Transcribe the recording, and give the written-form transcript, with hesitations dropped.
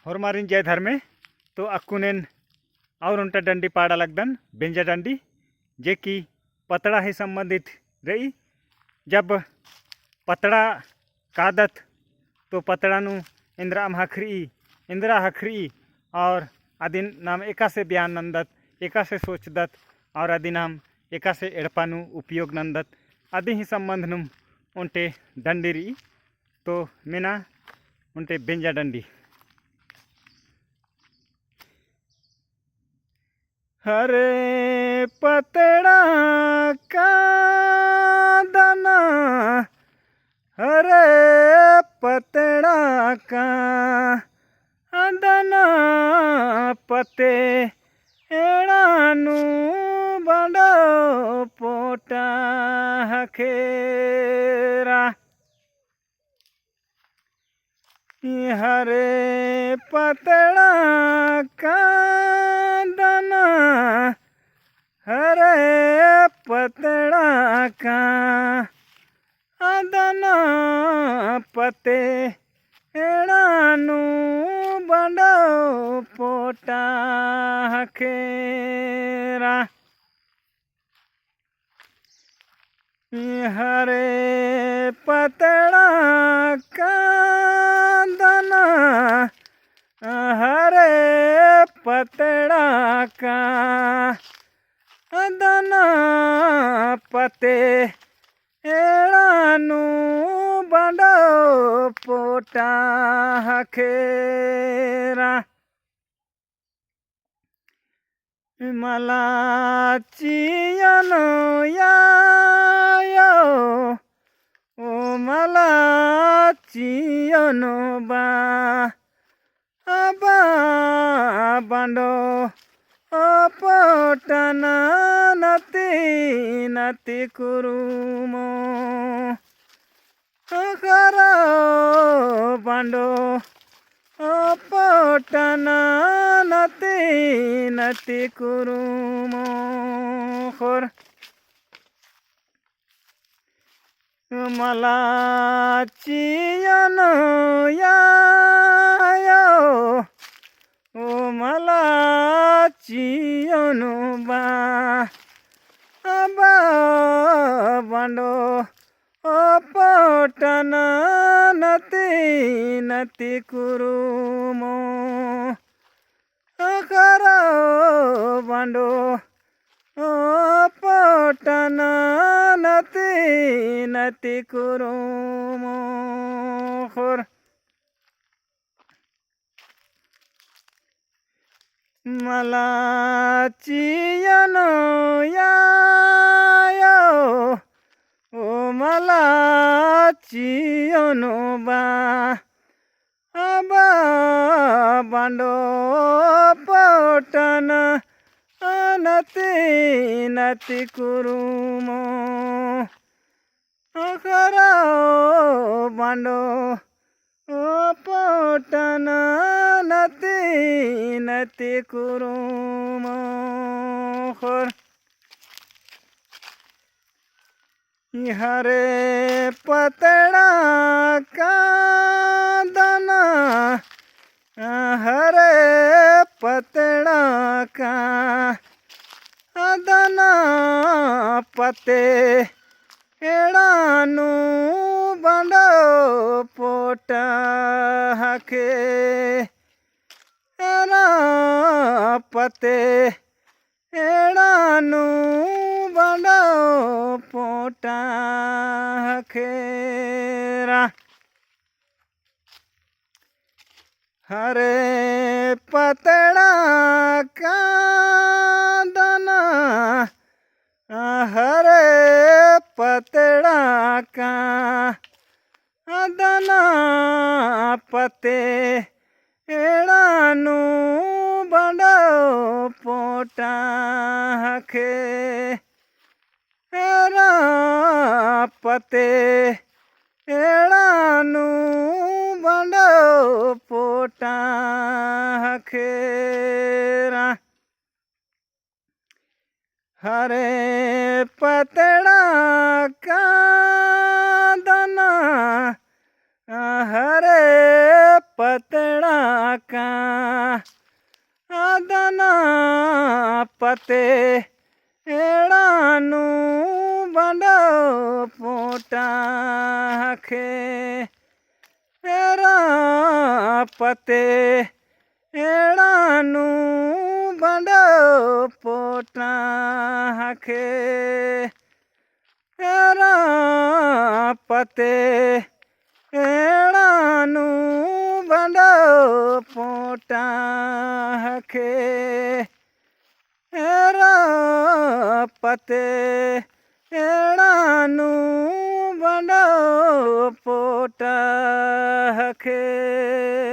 हरमारिन जय धर्मे तो अक्कुनेन और उनटा डंडी पाड़ा लगदन बेंजा डंडी जे कि पतड़ा ही संबंधित रही। जब पतड़ा कादत तो पतड़ा नु इंद्रा हखरी और आदिन नाम एका से बयान नंदत एका से सोचदत और आदि नाम एका से एड़पानु उपयोग नंदत आदि ही संबंध नुम उनटे डंडी रही। तो मेना उनटे बेंजा डंडी हरे पतड़ा का दाना हरे पतड़ा का दाना पते एड़ानु बंडो पोटा हखेरा हरे पतड़ा का दाना हरे पतड़ा का दाना पते एड़ानु बंडो पोटा हखेरा हरे पतड़ा का दाना हरे पतड़ा का दाना पते एड़ानु बंडो पोटा हखेरा मला चियनो यायो ओ मला चियनो बा अबा बंडो पोटना नती नती कुरुमो करो बंडो पोटना नती नती कुरुमो खोर मला चियनो यायो ओ मला चियनो बा अबा बंडो पोटना नती नती कुरुमो करो बंडो पोटना नती नती कुरुमो खोर मला चियनो यायो ओ मला चियनो बा अबा बंडो पोटना नती नती कुरुमो करो बंडो पोटना नती नती कुरुमो खोर हरे पतड़ा का दाना हरे पतड़ा का दाना पते एड़ानु बंडो पोटा हखे एरा पते एड़ानु बंडो पोटा हखेरा हरे पतड़ा का दाना हरे पतड़ा का दाना पते एड़ानु बंडो पोटा हखे एरा पते एड़ानु बंडो पोटा हखेरा हरे पतड़ा का दाना हरे पतड़ा का आदना पते एड़ानू बंडो पोटा खे एरा पते एड़ानू बंडो पोटा खे एरा पते एड़ानू बंडो पोटा खे एरा पते एड़ानू बंडो पोटा खे।